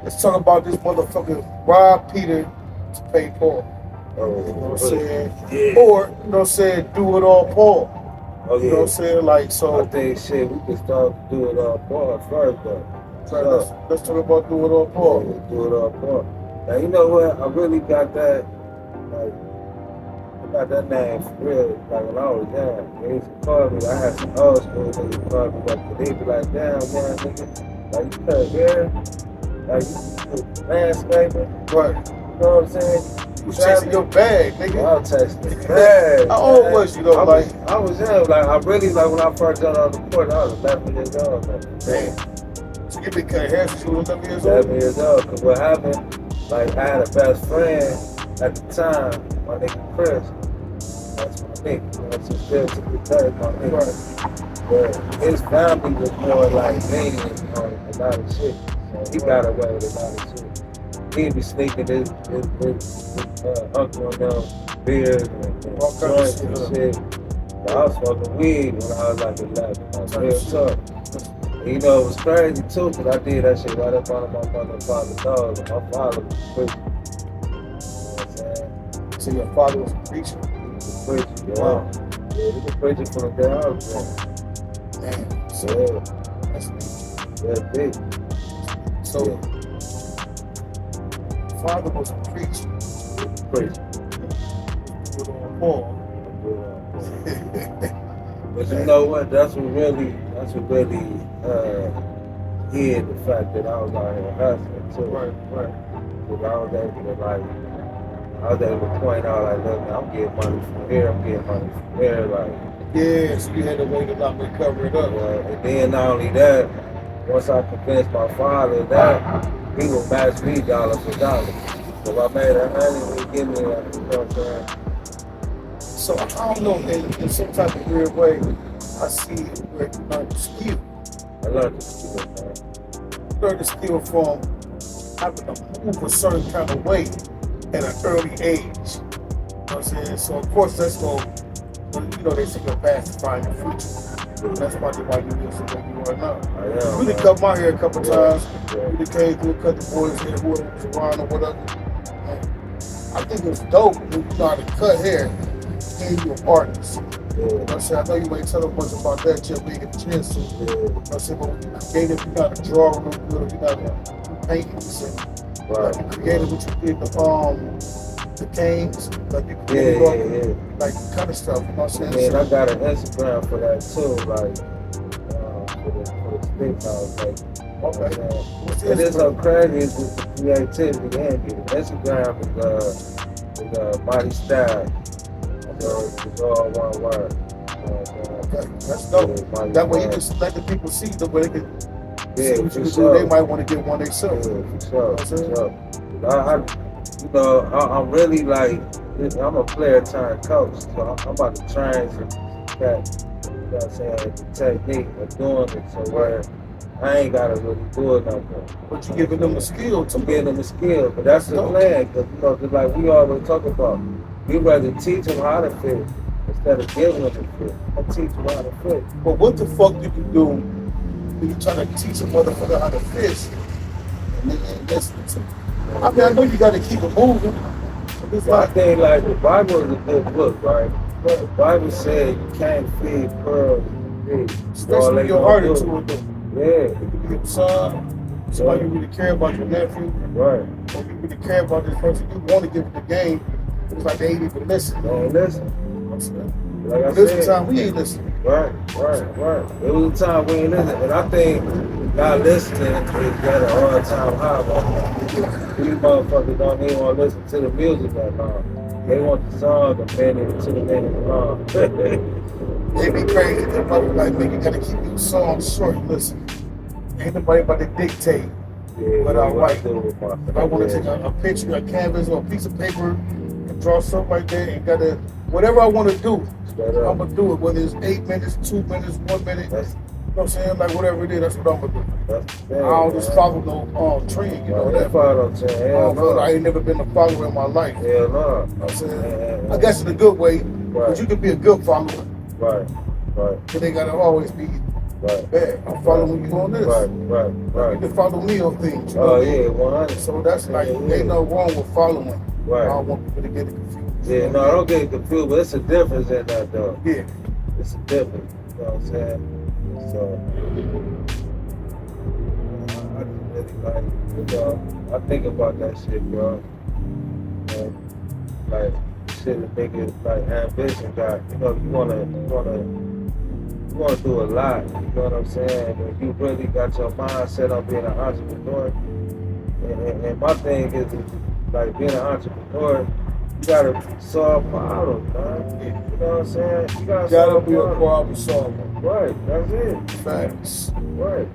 Let's talk about this motherfucker Rob Peter to pay Paul. Oh, You know what I'm saying? yeah. Or, you know what I'm saying, do it all Paul. Oh, You know what I'm saying? Like, so. I think shit, we can start to do it all part first though. Let's talk about do it all Paul. Yeah, do it all part. Now you know what? I really got that like I got that name for real. Like when I was young, they used to call me. I had some old school niggas call me like they be like, damn man, nigga, like you cut hair, like you do landscaping. Right. You know what I'm saying? You chasing your bag, nigga. I was chasing the bag. How old was you though? I was young. Like I really like when I first got on the court, I was 11 years old. Like, damn. So you been cutting hair since you were 11 years old? 11 years old. Cause what happened? Like I had a best friend at the time, my nigga Chris. That's my nigga. That's his still to the day, my nigga. But his family was more like lenient on a lot of shit. So he got away with a lot of shit. He'd be sneaking his uncle and them beers and joints and shit. But I was smoking weed when I was like 11. Like real talk. You know, it was crazy too, because I did that shit right up under my mother and father's nose. And my father was a preacher. You know what I'm saying? So your father was a preacher? He was a preacher, yeah. Wow. Yeah, he was a preacher from the day I was born. Damn. So Yeah. that's me. That's big. So Yeah. father was a preacher. Preacher. Do it all Paul. But you know what? That's what really hid the fact that I was out here hustling too. Right. Because I was able to point out like, look, man, I'm getting money from here, I'm getting money from there, like. Yeah, so you had to wait a lot to cover it up. And then not only that, once I convinced my father that he would match me dollar for dollar. So if I made $100, he'd give me you know what I'm saying? So I don't know, in some type of weird way, I see where you learn the skill. I learned to skill, man. You learn the skill from having to move a certain kind of way at an early age. You know what I'm saying? So of course that's going, you know, they say your past define your future. That's probably why you is the way you are now. I am. We done cut my hair a couple times. Yeah. We done came through, cut the boys' hair, whoever was around or whatever. And I think it's dope when you know how to cut hair and you're an artist. You know what I'm saying? I know you ain't telling much about that yet, we ain't get a chance to. You know what I'm saying? But when you're creative, you gotta draw real good, you gotta paint and Right. like you created what you did, the canes, like you created like kind of stuff, you know what I'm saying? Yeah, and I got an Instagram for that too, like for the sticks I was making. Okay. And it's so crazy is just the creativity and it. Instagram is Body Style. So it's all one word. Okay, that's dope. That way you just let the people see the way they can see what you can do. They might want to get one themselves. Yeah, for sure. I'm really like, I'm a player turned coach, so I'm about to train some cats, you know what I'm saying, the technique of doing it, so where I ain't gotta really do it no more. But you're giving them a skill to give them a skill, but that's the plan, because you know, just like we always talk about, we rather teach them how to fit instead of giving them the fit. I teach them how to fit. But what the fuck do you do when you try to teach a motherfucker how to fish and listen to? I mean, I know you gotta keep it moving. I think like the Bible is a good book, right? But the Bible said you can't feed pearls and fish. Especially when your heart into it, though. Yeah. It could be your son, somebody you really care about, your nephew. Right. Or you really care about this person, you want to give it the game. It's like they ain't even listening. They ain't listening. You know what I'm saying? Like I This said, time we ain't listening. Right. There was a time we ain't listening. And I think not listening is at an all-time high right now. These motherfuckers don't even want to listen to the music that long. They want the song a minute, 2 minutes long. They be crazy. They're probably like, man, you gotta keep your songs short. Listen, ain't nobody about to dictate what I write. If I want to take a picture, a canvas, or a piece of paper, and draw something like that, and gotta, whatever I want to do, I'm gonna do it. Whether it's 8 minutes, 2 minutes, 1 minute, you know what I'm saying? Like whatever it is, that's what I'm gonna do. I don't just follow no trend, you know that. I ain't never been a follower in my life. Hell no. You know what I'm saying? I guess in a good way, but you can be a good follower. Right. But they gotta always be Right. Man, I'm following you on this. Right. You can follow me on things. You know Oh, what I mean? yeah, 100. So that's like, ain't no wrong with following. Right. I don't want people to get it confused. Yeah, no, I don't get confused, but it's a difference in that, though. Yeah. It's a difference. You know what I'm saying? So, I just really like, you know, I think about that shit, bro. And, like, shit, a nigga, like, ambition got, you know, you wanna do a lot, you know what I'm saying? When you really got your mindset on being an entrepreneur, and my thing is, like, being an entrepreneur, you gotta solve problems, man. Yeah. You know what I'm saying? You gotta Gotta be a solve problem solver. Right, that's it. Facts. Right.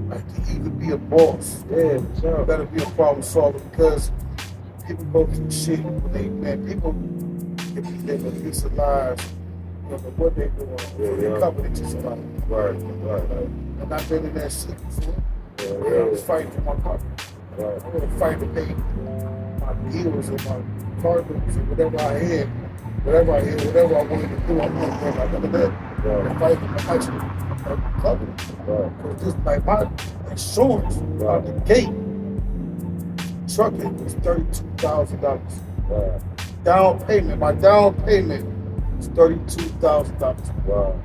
Like to even be a boss. Yeah, You sure. gotta be a problem solver because people go through shit when they, man, people can be living a piece of lives, you know what they doing, Yeah. they cover it just about. Right. And I've been in that shit before. Yeah. I was fighting for my car. Right. I was fighting to pay my bills and my car bills and whatever I had, whatever I wanted to do, I'm gonna bring out of that. Right. And fight for my actual cover. Right. Because just like my insurance out the gate, trucking was $32,000. Right. My down payment was $32,000. Wow. You know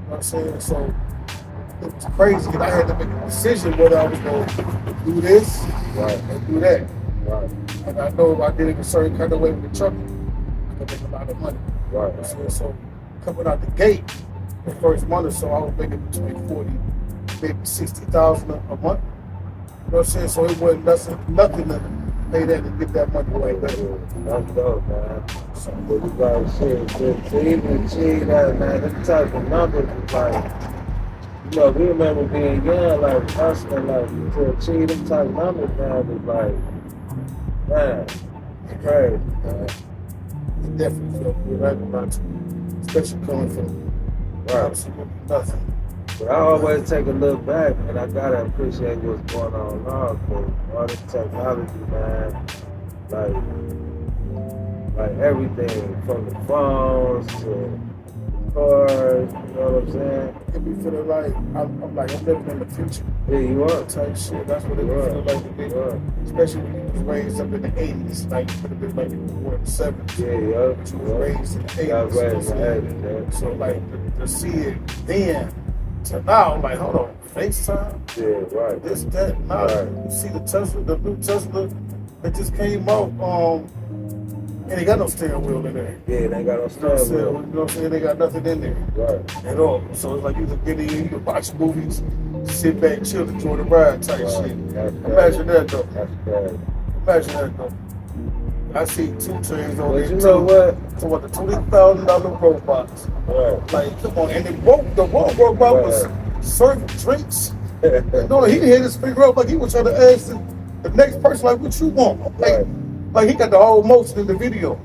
what I'm saying? So it was crazy. And I had to make a decision whether I was going to do this Right. and do that. Right. And I know if I did it a certain kind of way with the trucking, I could make a lot of money. Right. You know what I'm saying? So coming out the gate, the first month or so, I was making between 40, maybe 60,000 a month. You know what I'm saying? So it wasn't nothing to pay that and get that money like that. That's dope, man. So, But you like shit, to even achieve that, man, this type of numbers is like, you know, we remember being young, like hustling, like to achieve them type of numbers, man, was like, man, it's crazy, man. it definitely felt good. I ain't gonna lie to you. Especially coming from absolutely nothing. But I always take a look back, and I gotta appreciate what's going on now, because all this technology, man, like everything from the phones to cars, you know what I'm saying? It be feeling like I'm living in the future Yeah, you are. type shit. That's what it be feeling like to me. Especially when you was raised up in the 80s, like you could have been like you were in the 70s. Yeah, yeah. But you was raised in the 80s. I was raised in the you know what I'm 80s, saying? yeah. So like to see it then to now, like hold on, FaceTime, Yeah, right. this, that, now Right. you see the new Tesla that just came out, and they got no steering wheel in there. Yeah, they got no You know what I'm steering saying? wheel. You know what I'm saying? They got nothing in there Right. at all. So it's like you just get in, you watch movies, sit back, chill, enjoy the ride type Right. shit. That's Imagine that though. That's crazy. Imagine that though. I see 2 Chainz on But there you too. know what? So what the $20,000 robots? Right. Like come on, and the one robot was serving drinks. No, he hit his finger up like he was trying to ask the next person like, what you want? Like he got the whole motion in the video.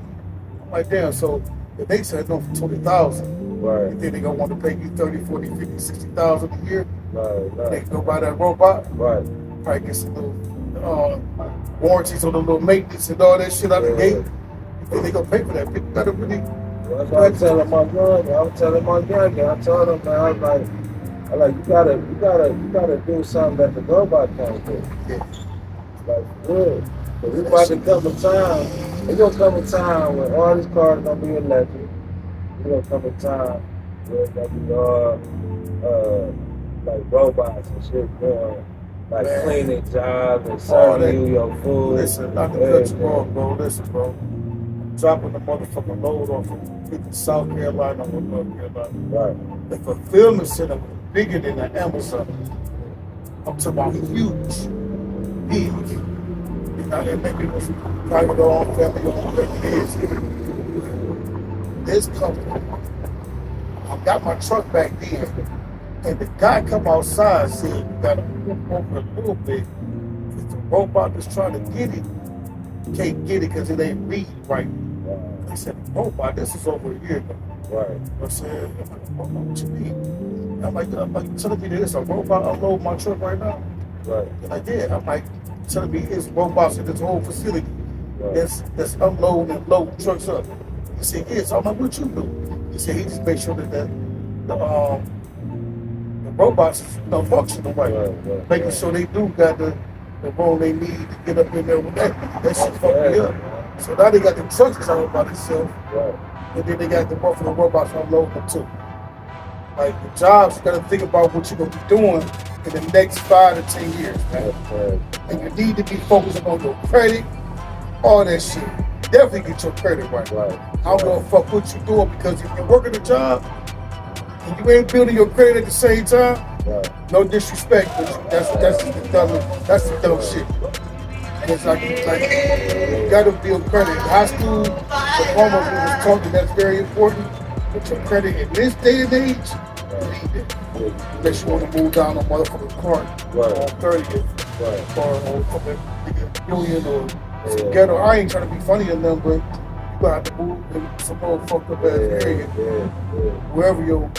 I'm like, damn, so if they said no for 20,000, Right. you think they gonna want to pay you 30, 40, 50, 60,000 a year? Right. They can go buy that robot, Right. probably get some little warranties on the little maintenance and all that shit out the gate. You think they gonna pay for that? People gotta really That's what I'm telling my young. I'm telling my young. I told him, man, I was like, you gotta do something that the robot can't do. Like, good. Cause it's about to come a time. It's gonna come a time when all these cars gonna be electric. It's gonna come a time where it's gonna be all like robots and shit doing like cleaning jobs and serving you your food. Listen, not to cut you off, bro. Listen, bro. Dropping the motherfucking load off from South Carolina or North Carolina. Right. The fulfillment center was bigger than the Amazon. I'm talking about huge. Big. You know, and maybe it was private owned, family owned, whatever it is. This company, I got my truck back then, and the guy come outside and said, you gotta move over a little bit, because the robot that's trying to get it can't get it because it ain't reading right. They said, robot, this is over a year ago. Right. You know what I'm saying? I'm like, what you mean? I'm like, you telling me that it's a robot unload my truck right now? Right. They're like, yeah. I'm like, telling me it's robots in this whole facility Right. that's unloading and loading trucks up. He said, yeah. So I'm like, what you do? He said, he just make sure that the robots is functional right. Right. Making sure they do got the room they need to get up in there with that. That shit fucked me up. So now they got the trucks driving by themselves. Right. And then they got the Buffalo robots unloading them too. Like the jobs, you gotta think about what you're gonna be doing in the next 5 to 10 years, man. And you need to be focusing on your credit, all that shit. Definitely get your credit right. Right. I don't give a fuck what you're doing, because if you're working a job and you ain't building your credit at the same time, Right. no disrespect, but that's the dumb shit. It's like you gotta build credit. High school diploma was taught that that's very important. But your credit in this day and age, you need it. Unless you want to move down a motherfucking cart Right. on 30th Right. or fucking Union or some ghetto. I ain't trying to be funny or nothing, but you gotta have to move in some old fucked up ass area. Wherever your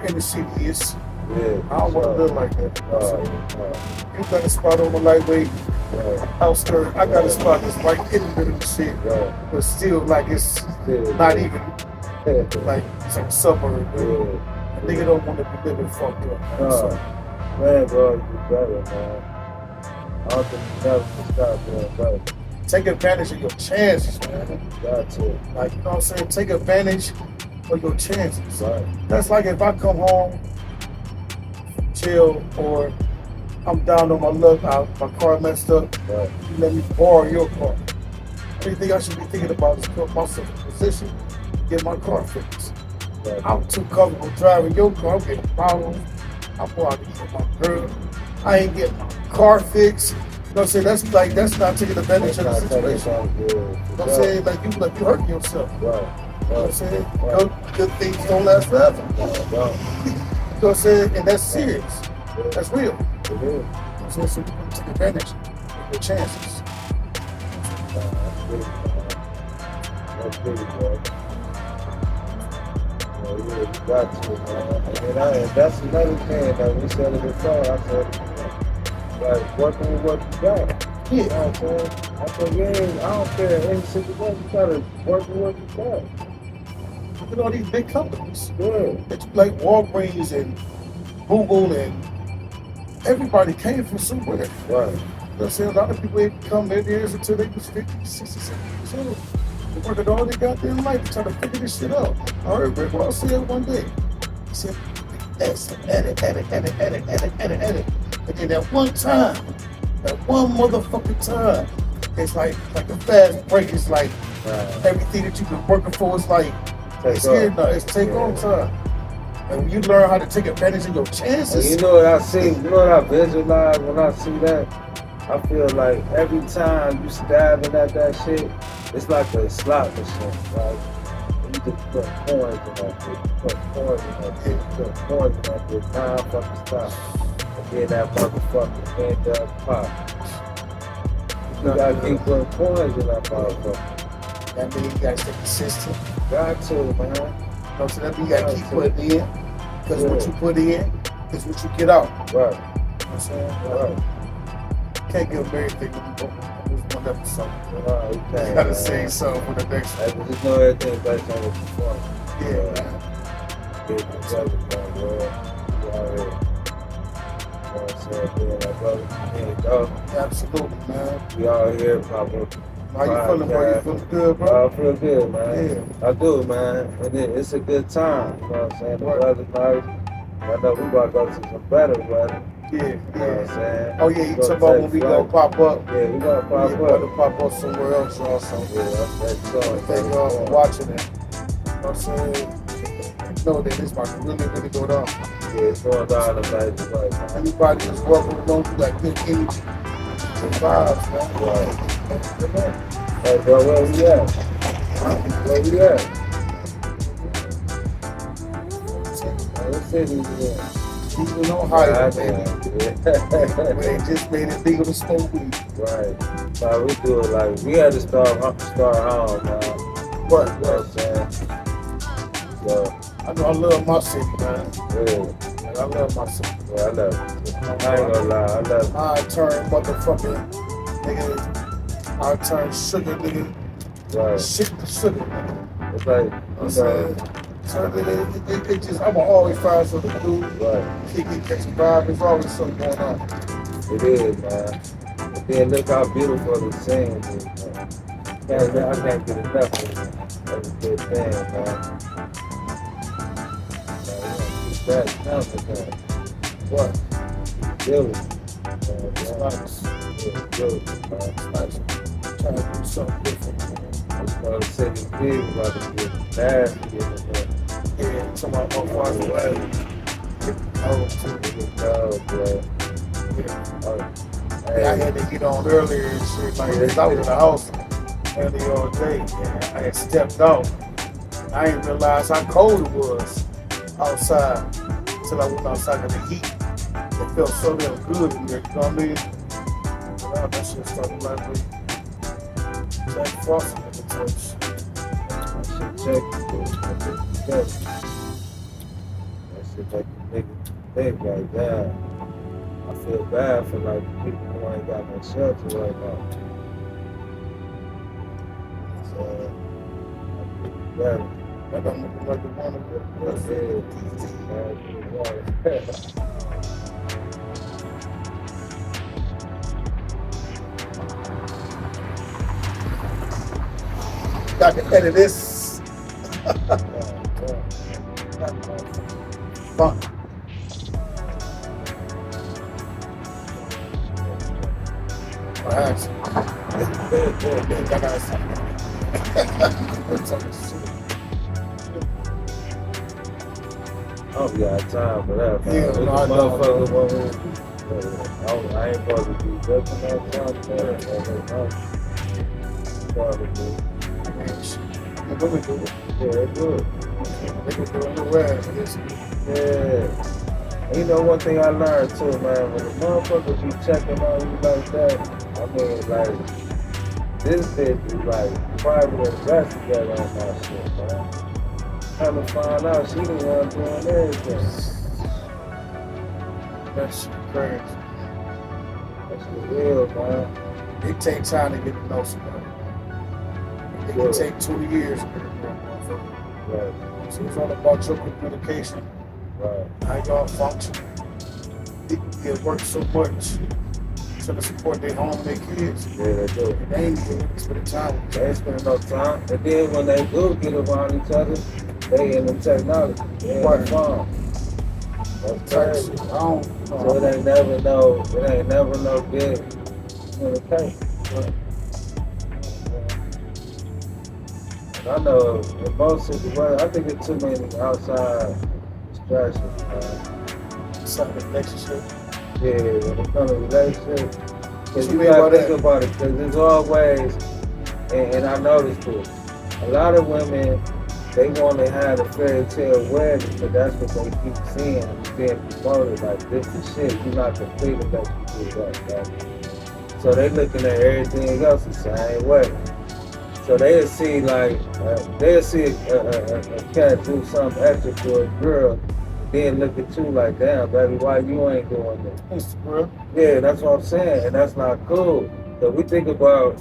inner city is. I don't want to live like that. You got a spot on the lightweight outskirts. I got a spot that's right in the middle of the shit, but still like it's not even like some suburb. A nigga don't want to be living fucked up. Man, bro, you better, man. I don't think you never can stop doing better. Take advantage of your chances, man. Got to. Like, you know what I'm saying? Take advantage of your chances. Right. That's like if I come home, chill, or I'm down on my luck, my car messed up, Right. you let me borrow your car. Anything I should be thinking about is put myself in a position to get my car fixed. Right. I'm too comfortable driving your car. I'm getting problems. I'm going to get my girl. I ain't getting my car fixed. You know what I'm saying? That's not taking advantage of the situation. You know what I'm saying? Like you hurting yourself. Right. You know what I'm saying? Good things don't last forever. You know what I'm saying? And that's serious. That's real. It is. You know what I'm saying? So you can take advantage of your chances. That's big, bro. Yeah, you got to, man. And that's another thing that we said it before. I said, like, working with what you got. Yeah. You know what I'm saying? I said, I don't care. Any situation, you gotta work with what you got. Look at all these big companies. Yeah. That you like Walgreens and Google and everybody came from somewhere. Right. You know what I'm saying? A lot of people ain't become millionaires until they was 50, 60, 70 years old. They worked all they got their life to try to figure this shit out. I heard Rick Ross say it one day. He said, edit. And then that one motherfucking time, it's like a fast break. It's like everything that you've been working for is like, it's here now. It's take on time. And when you learn how to take advantage of your chances. And you know what I see? You know what I visualize when I see that? I feel like every time you stabbing at that shit, it's like a slot machine, right? And you just put coins in that bitch, put coins in that bitch, non-fucking stop. And then that motherfucker end up pop. You gotta keep putting coins in that motherfucker. That means you gotta stay consistent. Got to, man. So that means you gotta keep putting in. Because what you put in is what you get out. Right. You know what I'm saying? Right. Can't give them everything when you go on this one episode. You can't, You gotta say something for the next one. I just know everything based on what you want. Yeah, man. Big together, man, bro. You out here. You know what I'm saying? Being like, brother, here you go. Absolutely, man. We all here, Papa. How you feeling, bro? You feeling good, bro? I feel good, man. Yeah. I do, man. And it's a good time. You know what I'm saying? The weather's nice. I know we about to go to some better weather. Yeah, You know what I'm saying? Oh, yeah, you talking about when we gonna pop up? Yeah, we gonna pop Yeah, up. we're gonna pop up somewhere else, y'all. So, Yeah, that's going. thank y'all for watching it. You know what I'm saying? Know that this about to really go down. Yeah, it's going down the night tonight, man. Anybody that's working alone, you got good energy, good vibes, man. Right. Amen. Hey, bro, where we at? Where we at? What city we in? Cleveland, Ohio, baby. Yeah. Where they just made it legal to smoke weed. Right. So we do it like, we had to start home, man. But, You know what I'm saying? So, I know I love my city, man. yeah. I love my city. Yeah, I love it. I ain't gonna lie, I love it. I turn motherfucking nigga. I turn sugar, nigga. Right. Shit to sugar, nigga. It's like, I'm saying, So it just, I'm always find something to do. Right. Kick it, catch a vibe. There's always something going on. It is, man. And then look how beautiful the scene is, man. I can't get enough of it. That's a good thing, man. Keep that coming, man. What? Really. It's nice. Yeah, really, man. It's nice. Trying to do something different. I was going to say this big about to get nasty in the Yeah, somebody on far away. Oh, too. bro. I had to get on earlier and shit. Like, I was in the house earlier all day. And I had stepped out. I didn't realize how cold it was outside until I went outside in the heat. It felt so damn good in there. You know what I mean? Wow, that shit started like with Jack Frost at the touch. I should check it, bro. That shit make a nigga think like that. I feel bad for like people who ain't got no shelter right now. So, I feel better. That don't look like the one of the I can edit this. Fun. Perhaps. I gotta see. I don't got time for that, man. Yeah, This no, I don't. motherfucker want I ain't supposed to be looking at something. The women do it. Yeah, they do it. They can do it nowhere. Yeah. And you know one thing I learned too, man, when the motherfuckers be checking on you like that, I mean, like, this bitch is like private investigator on my shit, man. Come to find out she the one doing everything. That shit crazy. That's the real, man. It takes time to get to know somebody. It can take 2 years to get to know a motherfucker. Right, So it's all about your communication, right. how y'all function. People get work so much to support their home and their kids. Yeah, they do. And they ain't even spending time with They ain't spending no time. And then when they do get around each other, they in the technology. They in the phone. That's crazy. I don't know. So it ain't never no good communication. I know in most situations, I think it's too many outside distractions, man. Some relationship. Yeah, when it comes to relationships. Because What you you mean by gotta think that? about it, because there's always, and I noticed this, a lot of women, they want to have a fairy tale wedding, but that's what they keep seeing and being promoted. Like, this is shit, you're not complete unless you do that, right? So they looking at everything else the same way. So they'll see like, a cat do something extra for a girl, then look at you like, damn, baby, why you ain't doing that? Instagram. Yeah, that's what I'm saying, and that's not cool. So we think about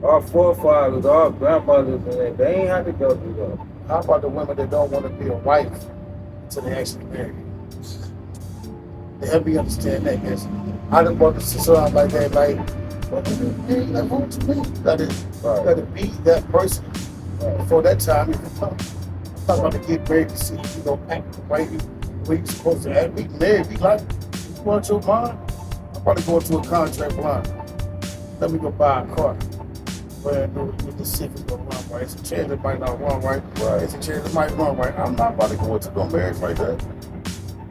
our forefathers, our grandmothers, and they ain't have to go through that. How about the women that don't want to be a wife until they actually marry? They help me understand that, because I didn't want to sound like that, like, well, you ain't that home to me. You gotta be that person before that time even comes. I'm not about to get married to see you know act the way you supposed to act. Be married, be like, you want your mind? I'm probably going to a contract blind. Let me go buy a car. Brand new with the Civic gonna run right. It's a chance it might not run right. Right. It's a chance it might run right. I'm not about to go into no marriage like that.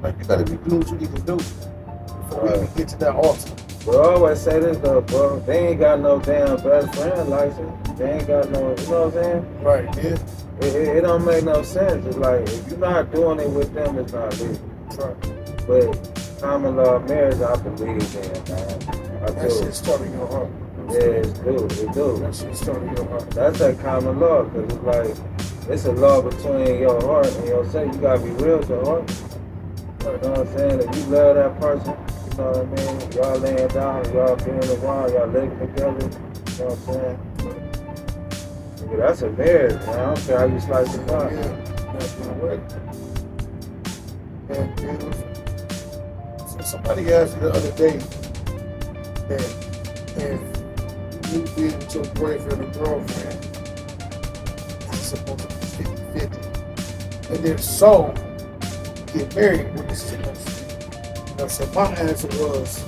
Like, you gotta be doing what you need to do before we even get to that altar. But I always say this though, bro, they ain't got no damn best friend license. They ain't got no, you know what I'm saying? Right, yeah. It don't make no sense. It's like, if you're not doing it with them, it's not legal. Right. But common law marriage, I believe in, man. I That shit do. starting your heart. Yeah, it do. That shit starting your heart. That's that common law, because it's like, it's a law between your heart and yourself. You gotta be real with your heart. You know what I'm saying? If you love that person, you know what I mean? Y'all laying down, y'all being around, y'all living together, you know what I'm saying? Nigga, that's a marriage, man. I don't care how you slice it up. Yeah. And bills. So somebody asked me the other day that if you being with your boyfriend or girlfriend, it's supposed to be 50-50. And if so, get married when it's supposed to be. So my answer was,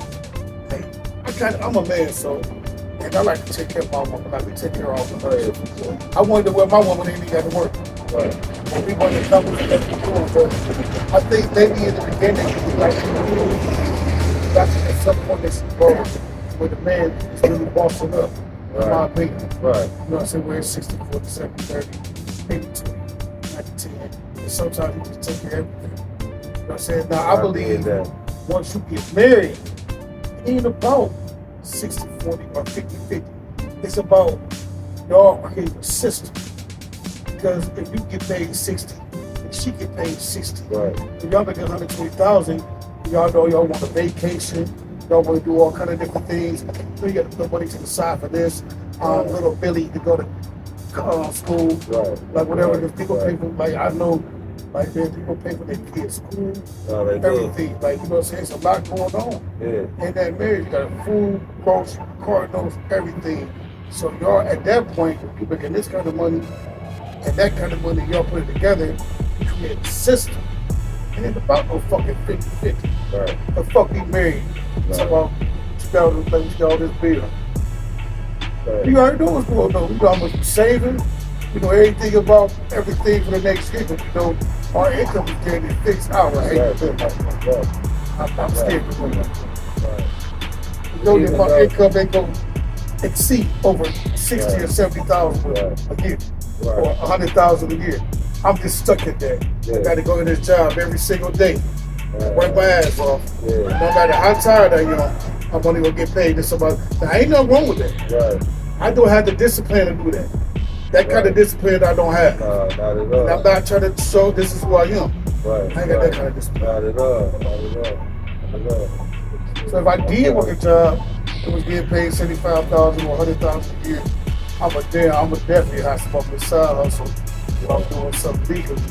hey, I'm a man, so, and I like to take care of my woman. Like we take care of all the her. I wanted to wear my woman ain't even got to work. Right. And we want to come with that doing, but I think maybe in the beginning, like that's at some point that's involved where the man is really bossing up, in my opinion. Right. You know what I'm saying? Where it's 60, 40, 70, 30, maybe 20, 90, 10. And sometimes you just take care of everything. You know what I'm saying? Now I believe that once you get married, it ain't about 60-40 or 50-50. It's about y'all creating a system. Because if you get paid 60 and she get paid 60, right. If y'all make 120,000, y'all know y'all want a vacation, y'all want to do all kind of different things. So you got to put money to the side for this. Little Billy to go to school, right. Like whatever. Because people pay for, like I know, like people pay for their kids' school, everything. Like you know what I'm saying? It's a lot going on. Yeah. In that marriage, you got food, groceries, car notes, everything. So y'all at that point, if you making this kind of money. And that kind of money, y'all put it together, you create a system. And it's about no fucking 50-50. Right. The fuck we married. It's about all this bill. Right. You already know what's going on. You know how much we're saving. You know everything about everything for the next year. But you know, our income is getting fixed out. I hate to I'm scared to do that. You know that my income ain't going to exceed over 60 or 70,000 a year. Right. Or 100,000 a year. I'm just stuck at that. I got to go to this job every single day, work my ass off. No matter how tired I am, I'm only gonna get paid to somebody. Now, ain't nothing wrong with that. Right. I don't have the discipline to do that. That kind of discipline I don't have. Not at all. And I'm not trying to show this is who I am. Right. I ain't got that kind of discipline. Not at all. So if I did work a job that was getting paid 75,000 or 100,000 a year, I'm definitely have some up the side hustle if I'm doing something legal to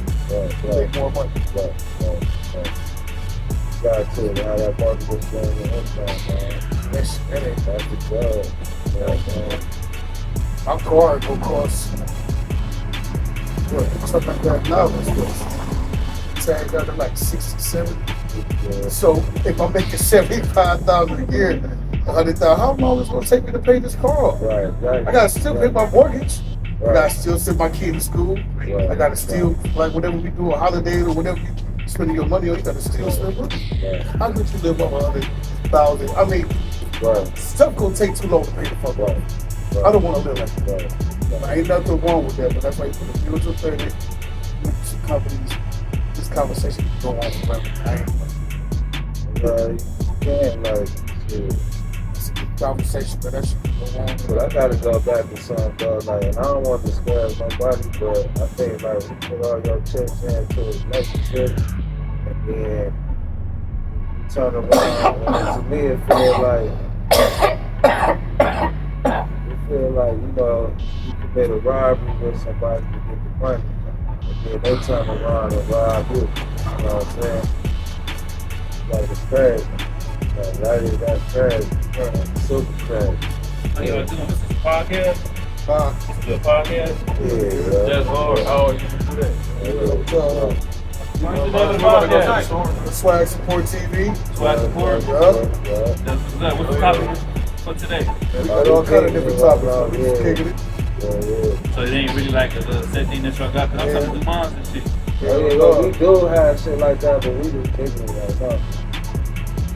make more money. Right. Got to how that multiple stream of income, man. That's the job. My car will cost something like that now. Tagged out to like 60, 70. So if I'm making 75,000 a year, 100,000, how long is it going to take me to pay this car off? Right. I got to still pay my mortgage. I got to still send my kid to school. I got to still, like whenever we do a holiday or whatever you spending your money on, you got to still spend money. How could you live on 100,000? I mean, stuff going to take too long to pay the fuck off. I don't want to live like that. Ain't nothing wrong with that, but that's why you put a mutual credit, some companies. This conversation can go on forever. You can't, like, shit. It's a good conversation, but that should go on. But I gotta go back to something, though, like, and I don't want to discourage nobody, but I think, like, you put all your chips into a relationship, and then you turn around, and to me, it feels like, you know, you commit a robbery with somebody to get the money, and then they turn around and rob you. You know what I'm saying? Like, it's crazy. That's crazy. Super crazy. How y'all doing? This is a podcast? This is a podcast? Yeah. That's hard. How are you to do that? The Swag Support TV. Swag Support? Yeah. What's the topic for today? We got all kind of different topics. We just kicking it. So it ain't really like a set thing that y'all got, because I'm trying to do mines and shit. We do have shit like that, but we just kicking it right now.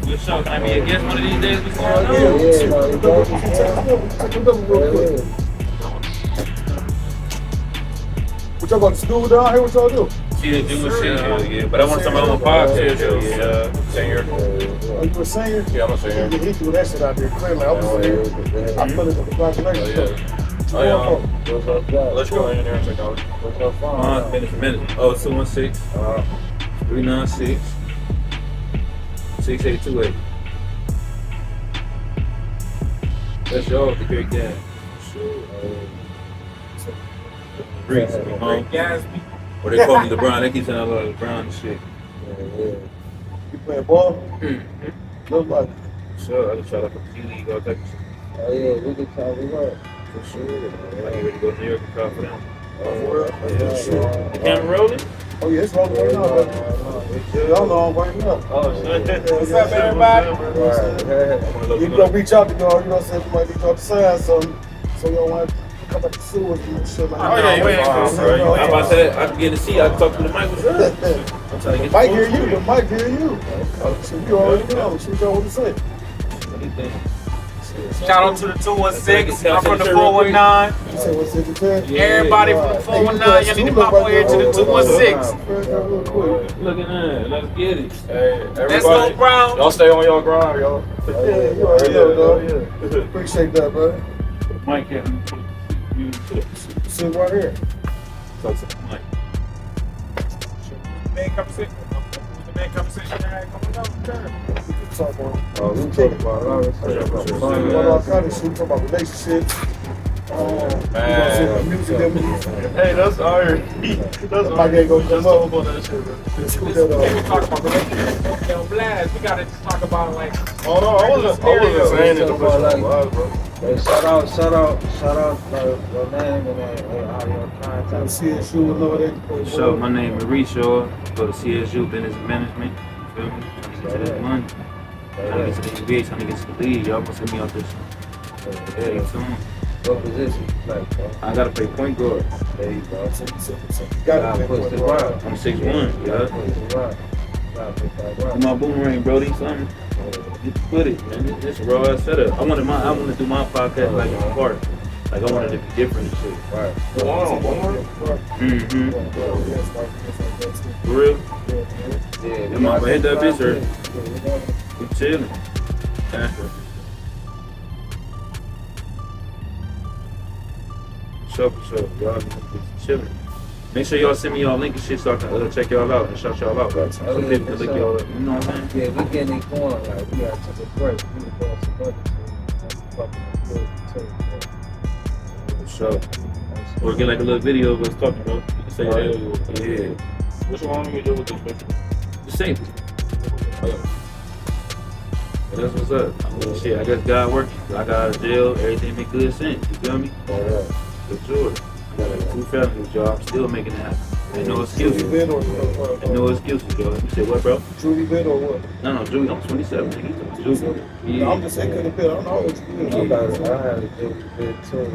Good show. Can I be a guest one of these days before I know? What y'all about to school down here? What y'all do? She doing shit, yeah. But I want to start my own podcast, singer. Oh, you a singer? Yeah, I'm a singer. He doing that shit out there. Crazy. Like, I was here. I feel it with the population. Let's go in there and check out. What's your phone? Minute. Oh, 216 396 6828. That's y'all the great game. Grease, Gatsby. Or they call me LeBron. They keep saying I look like LeBron and shit. Yeah. You playing ball? Mm-hmm. Look like So I just try like a P-League, all type of shit. Oh yeah, we can talk it up. For sure. Like you ready to go to New York and call for them. for real? Yeah, Shit. The camera rolling? Oh yeah, it's rolling right now, baby. Y'all know I'm right now. Oh shit. What's up, everybody? Right. You gonna reach out to y'all, you know what I'm saying? You might need y'all to sign something. So y'all want to come back to sue us and shit like that. Oh yeah, you ain't So, bro. you know, I'm about to say, I can get to see, I can talk to the mic, what's up? I'm trying to get Mike hear you, but Mike hear you. So you already know. What y'all want to say? Shout out to the 216. I'm from the 419. You say what's in the tent? Everybody from the 419, y'all need to pop over here to the 216. Look at that, let's get it. Hey, Let's go, everybody, Brown. y'all stay on your grind, y'all. Yeah, you already know, dog. Appreciate that, bro. Mike, you too. Sit right here. Talk to the mic. Man conversation. The man conversation that coming up. Talk about Oh, we talk about a lot of stuff. all kind of shit. We talk about relationships. Music and music. Hey, that's our. That's My gang gonna come up. on that shit, bro. Let's do We that. talk about relationships. On blast. We gotta just talk about like. Oh no, I wasn't saying it. Bro. Hey, shout out your name and all your contact. CSU and all that. So my name is Mauricio. Go to CSU Business Management. You feel me? Trying to get to that money. Trying to get to the NBA. Trying to get to the league. Y'all gonna send me out this. Stay tuned. What position? Like, I gotta play point guard. there you go. You gotta push play the one. rock. I'm 6'1", yeah. Push the rock. Gotta push that rock. My boomerang, Brody, something. You put it, man. This raw ass setup. I want to do my podcast like in a park. Like I wanted it to be different and shit. Right. Mm-hmm. For real? Yeah. Come on, but hit that bitch, sir. We chilling. That's right. For sure. Y'all just chilling. Make sure y'all send me y'all link and shit so I can check y'all out and shout y'all out. So people can look y'all up. You know what I'm saying? Yeah, we getting it going. Like, we gotta take a break. We doing some other shit. Fucking good too. For sure. Or get like a little video of us talking, bro. You can say that. Yeah. What you want me to do with this picture? The same. But that's what's up. I mean, shit, I guess God working. I got out of jail, everything make good sense. You feel me? For sure. I got like 2 families, y'all. I'm still making it happen. Ain't no excuses. Truly been or Ain't no excuses, y'all. You said what, bro? Truly been or what? No, Julie, I'm 27. Nigga. Julie. No, I'm just saying could have been. I don't know what you I did. had a good bit too.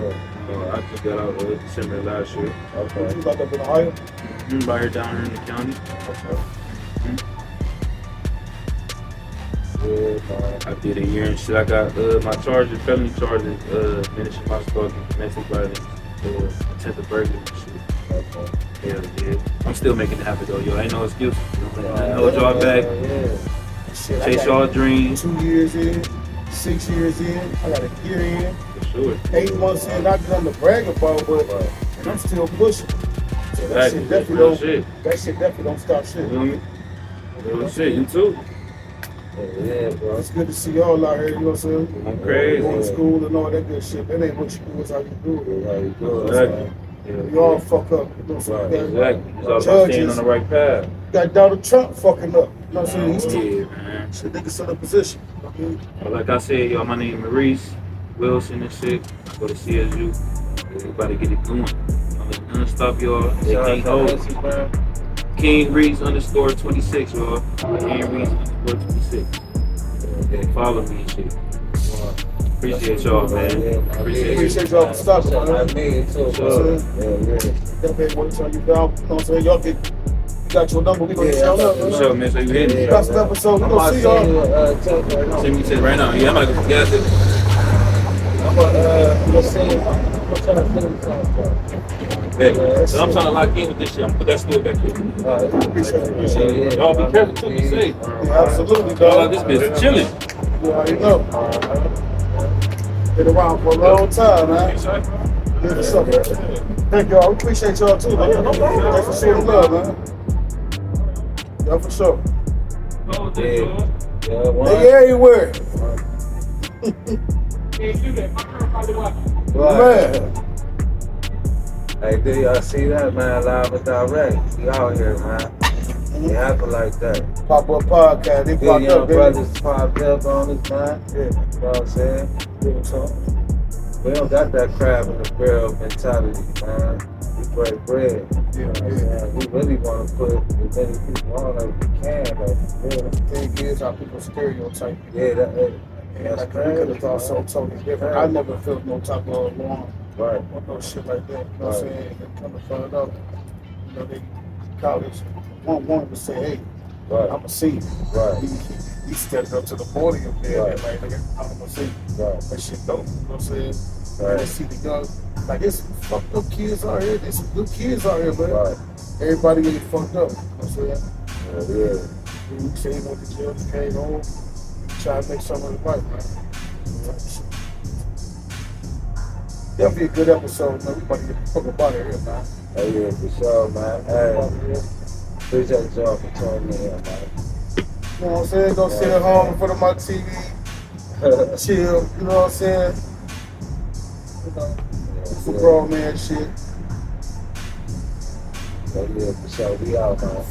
I just got out December last year. You like up in Ohio? By here down here in the county. I did a year and shit. I got my charges, felony charges, menacing my stalking, domestic violence, attempted burglary and shit. Yeah. I'm still making it happen though, yo. Ain't no excuse. You know, I hold y'all back. Shit, Chase y'all dreams. 2 years in, 6 years in, I got a year in, For sure. 8 months in, not nothing to brag about, but I'm still pushing. So that shit definitely Real don't. shit. That shit definitely don't stop shit. You know what I mean? Real shit. You too. Yeah, bro. It's good to see y'all out here. You know what I'm saying? I'm crazy. Going to school and all that good shit. That ain't what you do. It's how you do it. How you doing? Exactly. We all fuck up. You know what I'm saying? Exactly. It's all about staying on the right path. Got Donald Trump fucking up. You know what I'm saying? He's still Yeah, man. shit nigga still in position. You know what I mean? But like I said, y'all, my name is Maurice Wilson and shit. I go to CSU. Everybody get it going. I'm gonna stop y'all. They can't hold. King Reese _ 26, y'all. King Reese _ 26. Follow me and shit. Appreciate y'all, man. Appreciate y'all for stopping, I man. made it too, Sure. bro. Definitely want to turn you down. You know what I'm saying? Y'all get, you got your number. We gonna hit y'all up. For sure, man. So you hit me. That's the episode. We I'm gonna about see to send you y'all. a text right now. Send me to right now. Yeah, I'm gonna go gas it. I'm gonna send you. I'm trying to finish something. Hey, so I'm trying to lock in with this shit. I'm gonna put that stool back here. Appreciate it. Y'all be careful too. Be safe. Yeah, absolutely, Y'all out dog. this bitch chilling. You already know. Been around for a long time, man. Yeah, for sure, man. Thank y'all. We appreciate y'all too, man. Thanks for showing love, man. Yeah, for sure. Yeah, one. They everywhere. Man. Hey, do y'all see that, man? Live and direct. We out here, man. It happen like that. Pop Up Podcast. They Good popped young up, baby. brothers popped up on us, man. Yeah. You know what I'm saying? Yeah, so. We don't got that crab in the barrel mentality, man. We break bread. Yeah, You know what I'm yeah. saying? We really want to put as many people on as we can, though. Yeah, the thing is how people stereotype. Yeah, that's Like, we could crazy. have thought so totally different. I never felt no type of alarm Right. or no shit like that. You know what I'm Right. saying? And come to find out, you know, they college wanted to say, hey, Right. I'm a senior. Right. He stepped up to the podium there Right. and like, nigga, I'm a senior. Right. That shit dope. You know what I'm saying? Right. And they see the young, like, there's some fucked up kids out here. There's some good kids out here, man. Right. Everybody ain't fucked up. You know what I'm saying? Yeah. You say he went to jail, he came home, try to make something right, man. Definitely a good episode, man. We about to get the fuck up out of here, man. Oh, yeah, for sure, man. Hey, appreciate y'all for tuning in, man. You know what I'm saying? Go sit at home in front of my TV, chill, you know what I'm saying? You know, some grown man shit. Oh, yeah, for sure. We out, man.